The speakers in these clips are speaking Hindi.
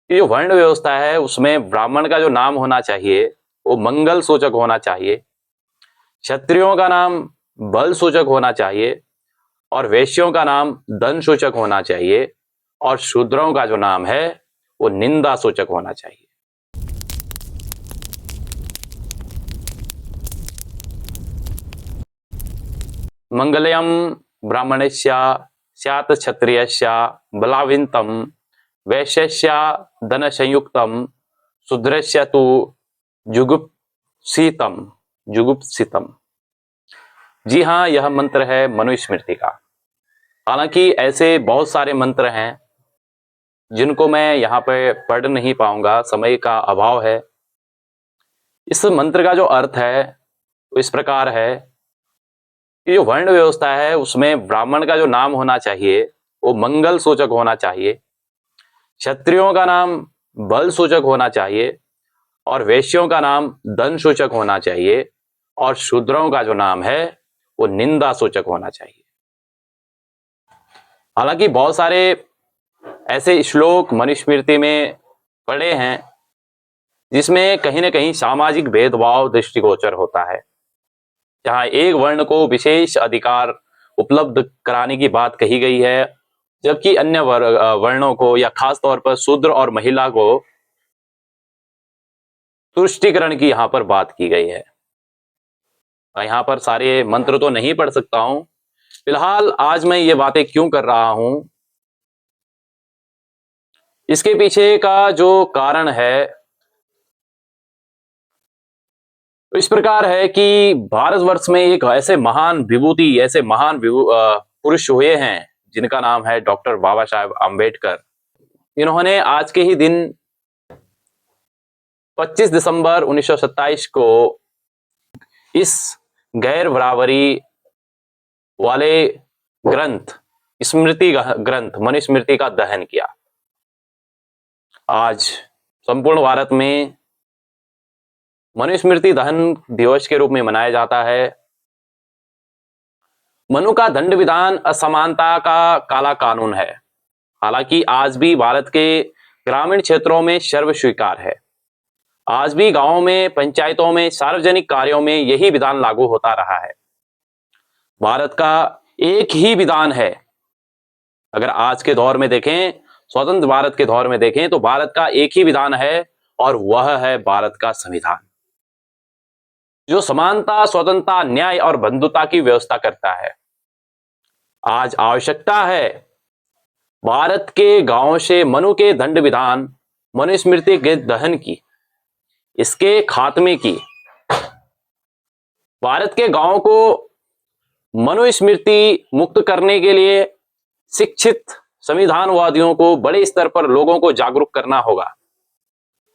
ये जो वर्ण व्यवस्था है उसमें ब्राह्मण का जो नाम होना चाहिए वो मंगल सूचक होना चाहिए, क्षत्रियों का नाम बल सूचक होना चाहिए और वैश्यों का नाम धन सूचक होना चाहिए और शूद्रों का जो नाम है वो निंदा सूचक होना चाहिए। मंगलम ब्राह्मणस्य स्यात् क्षत्रियस्य बलाविन्तं वैश्यस्य धन संयुक्तम शूद्रस्य तु जुगुप्सितम जुगुप्सितम। जी हाँ, यह मंत्र है मनुस्मृति का। हालांकि ऐसे बहुत सारे मंत्र हैं जिनको मैं यहाँ पे पढ़ नहीं पाऊंगा, समय का अभाव है। इस मंत्र का जो अर्थ है वो इस प्रकार है कि जो वर्ण व्यवस्था है उसमें ब्राह्मण का जो नाम होना चाहिए वो मंगल सूचक होना चाहिए, क्षत्रियों का नाम बल सूचक होना चाहिए और वैश्यों का नाम धन सूचक होना चाहिए और शूद्रों का जो नाम है वो निंदा सूचक होना चाहिए। हालांकि बहुत सारे ऐसे श्लोक मनुस्मृति में पढ़े हैं जिसमें कहीं ना कहीं सामाजिक भेदभाव दृष्टिगोचर होता है, जहां एक वर्ण को विशेष अधिकार उपलब्ध कराने की बात कही गई है जबकि अन्य वर्णों को या खास तौर पर शूद्र और महिला को तुष्टीकरण की यहां पर बात की गई है। यहां पर सारे मंत्र तो नहीं पढ़ सकता हूं, फिलहाल आज मैं ये बातें क्यों कर रहा हूं, इसके पीछे का जो कारण है इस प्रकार है कि भारतवर्ष में एक ऐसे महान विभूति, ऐसे महान पुरुष हुए हैं जिनका नाम है डॉक्टर बाबा साहेब आम्बेडकर। इन्होंने आज के ही दिन 25 दिसंबर 1927 को इस गैर बराबरी वाले ग्रंथ स्मृति ग्रंथ मनुस्मृति का दहन किया। आज संपूर्ण भारत में मनुस्मृति दहन दिवस के रूप में मनाया जाता है। मनु का दंड विधान असमानता का काला कानून है। हालांकि आज भी भारत के ग्रामीण क्षेत्रों में सर्व स्वीकार है। आज भी गांवों में, पंचायतों में, सार्वजनिक कार्यों में यही विधान लागू होता रहा है। भारत का एक ही विधान है। अगर आज के दौर में देखें, स्वतंत्र भारत के दौर में देखें तो भारत का एक ही विधान है और वह है भारत का संविधान, जो समानता, स्वतंत्रता, न्याय और बंधुता की व्यवस्था करता है। आज आवश्यकता है भारत के गांवों से मनु के दंड विधान मनुस्मृति के दहन की, इसके खात्मे की। भारत के गांवों को मनुस्मृति मुक्त करने के लिए शिक्षित संविधानवादियों को बड़े स्तर पर लोगों को जागरूक करना होगा।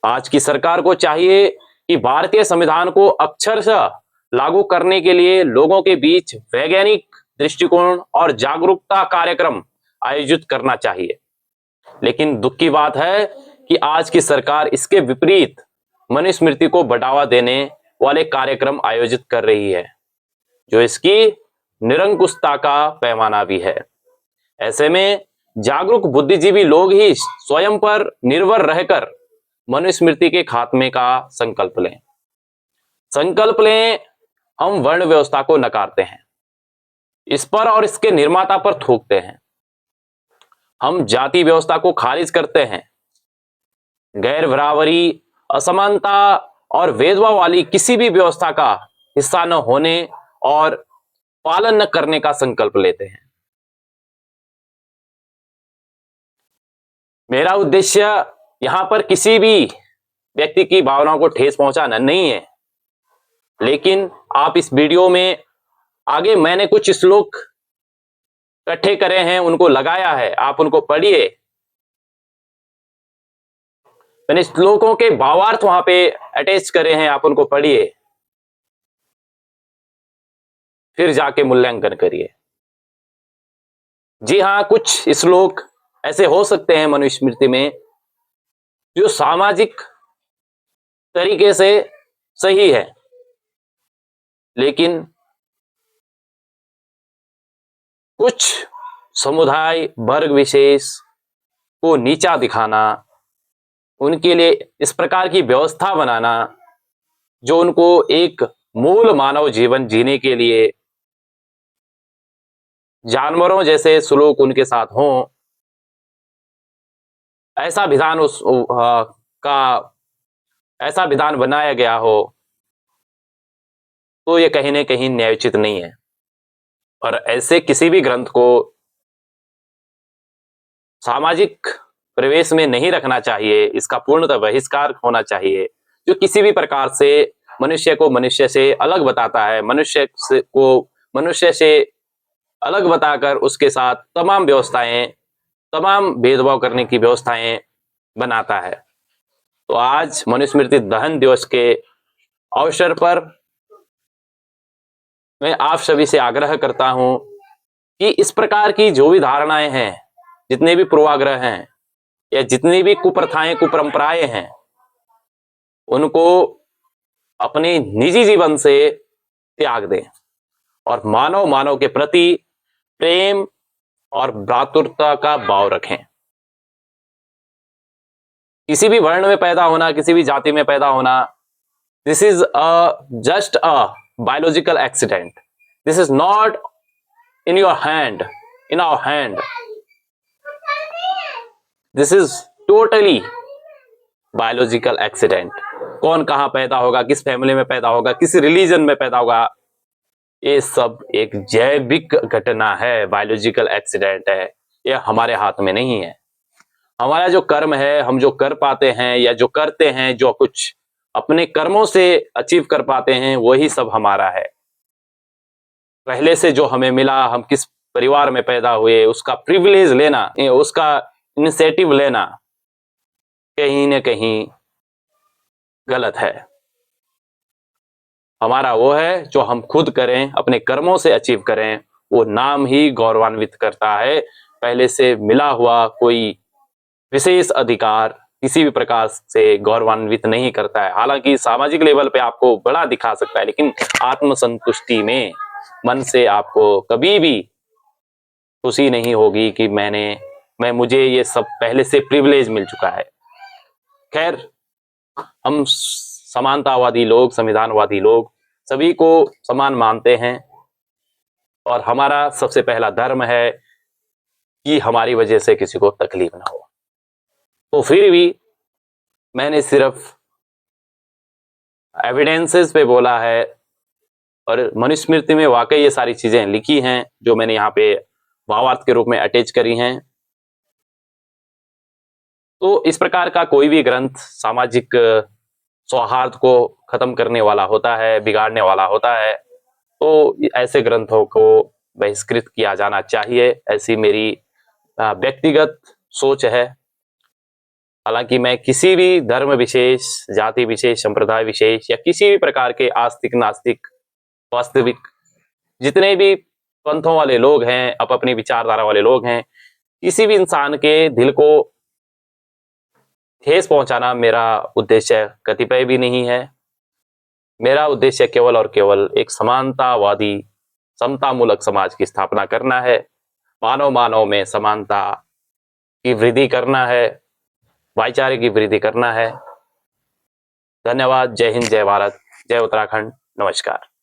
आज की सरकार को चाहिए कि भारतीय संविधान को अक्षरशः लागू करने के लिए लोगों के बीच वैज्ञानिक दृष्टिकोण और जागरूकता कार्यक्रम आयोजित करना चाहिए। लेकिन दुख की बात है कि आज की सरकार इसके विपरीत मनुस्मृति को बढ़ावा देने वाले कार्यक्रम आयोजित कर रही है, जो इसकी निरंकुशता का पैमाना भी है। ऐसे में जागरूक बुद्धिजीवी लोग ही स्वयं पर निर्भर रहकर मनुस्मृति के खात्मे का संकल्प लें। संकल्प लें, हम वर्ण व्यवस्था को नकारते हैं, इस पर और इसके निर्माता पर थूकते हैं। हम जाति व्यवस्था को खारिज करते हैं। गैर बराबरी, असमानता और भेदभाव वाली किसी भी व्यवस्था का हिस्सा न होने और पालन न करने का संकल्प लेते हैं। मेरा उद्देश्य यहां पर किसी भी व्यक्ति की भावनाओं को ठेस पहुंचाना नहीं है, लेकिन आप इस वीडियो में आगे मैंने कुछ श्लोक इकट्ठे करे हैं, उनको लगाया है, आप उनको पढ़िए। मैंने श्लोकों के भावार्थ वहां पे अटैच करे हैं, आप उनको पढ़िए, फिर जाके मूल्यांकन करिए। जी हाँ, कुछ श्लोक ऐसे हो सकते हैं मनुस्मृति में जो सामाजिक तरीके से सही है, लेकिन कुछ समुदाय वर्ग विशेष को नीचा दिखाना उनके लिए इस प्रकार की व्यवस्था बनाना जो उनको एक मूल मानव जीवन जीने के लिए जानवरों जैसे सलूक उनके साथ हों, ऐसा विधान का ऐसा विधान बनाया गया हो, तो ये कहीं न कहीं न्यायोचित नहीं है। और ऐसे किसी भी ग्रंथ को सामाजिक प्रवेश में नहीं रखना चाहिए, इसका पूर्णतः बहिष्कार होना चाहिए। जो किसी भी प्रकार से मनुष्य को मनुष्य से अलग बताता है, मनुष्य से अलग बताकर उसके साथ तमाम व्यवस्थाएं, तमाम भेदभाव करने की व्यवस्थाएं बनाता है। तो आज मनुस्मृति दहन दिवस के अवसर पर मैं आप सभी से आग्रह करता हूं कि इस प्रकार की जो भी धारणाएं हैं, जितने भी पूर्वाग्रह हैं या जितनी भी कुप्रथाएं, कुपरंपराएं हैं, उनको अपने निजी जीवन से त्याग दें और मानव के प्रति प्रेम और भ्रातृता का भाव रखें। किसी भी वर्ण में पैदा होना, किसी भी जाति में पैदा होना, this is just a biological accident. This is not in your hand, in our hand. This is totally biological accident. कौन कहां पैदा होगा, किस फैमिली में पैदा होगा, किस रिलीजन में पैदा होगा, ये सब एक जैविक घटना है, बायोलॉजिकल एक्सीडेंट है। ये हमारे हाथ में नहीं है। हमारा जो कर्म है, हम जो कर पाते हैं या जो करते हैं, जो कुछ अपने कर्मों से अचीव कर पाते हैं, वही सब हमारा है। पहले से जो हमें मिला, हम किस परिवार में पैदा हुए, उसका प्रिविलेज लेना, उसका इनिशिएटिव लेना कहीं न कहीं गलत है। हमारा वो है जो हम खुद करें, अपने कर्मों से अचीव करें, वो नाम ही गौरवान्वित करता है। पहले से मिला हुआ कोई विशेष अधिकार किसी भी प्रकार से गौरवान्वित नहीं करता है। हालांकि सामाजिक लेवल पे आपको बड़ा दिखा सकता है, लेकिन आत्मसंतुष्टि में मन से आपको कभी भी खुशी नहीं होगी कि मुझे ये सब पहले से प्रिविलेज मिल चुका है। खैर, हम समानतावादी लोग, संविधानवादी लोग सभी को समान मानते हैं और हमारा सबसे पहला धर्म है कि हमारी वजह से किसी को तकलीफ ना हो। तो फिर भी मैंने सिर्फ एविडेंसेस पे बोला है और मनुस्मृति में वाकई ये सारी चीजें लिखी हैं जो मैंने यहाँ पे भावार्थ के रूप में अटैच करी हैं। तो इस प्रकार का कोई भी ग्रंथ सामाजिक सौहार्द को खत्म करने वाला होता है, बिगाड़ने वाला होता है, तो ऐसे ग्रंथों को बहिष्कृत किया जाना चाहिए। ऐसी मेरी व्यक्तिगत सोच है। हालांकि मैं किसी भी धर्म विशेष, जाति विशेष, संप्रदाय विशेष या किसी भी प्रकार के आस्तिक, नास्तिक, वास्तविक जितने भी पंथों वाले लोग हैं, अपनी विचारधारा वाले लोग हैं, किसी भी इंसान के दिल को ठेस पहुंचाना मेरा उद्देश्य कतिपय भी नहीं है। मेरा उद्देश्य केवल और केवल एक समानतावादी, समतामूलक समाज की स्थापना करना है। मानव में समानता की वृद्धि करना है, भाईचारे की वृद्धि करना है। धन्यवाद। जय हिंद, जय भारत, जय उत्तराखंड। नमस्कार।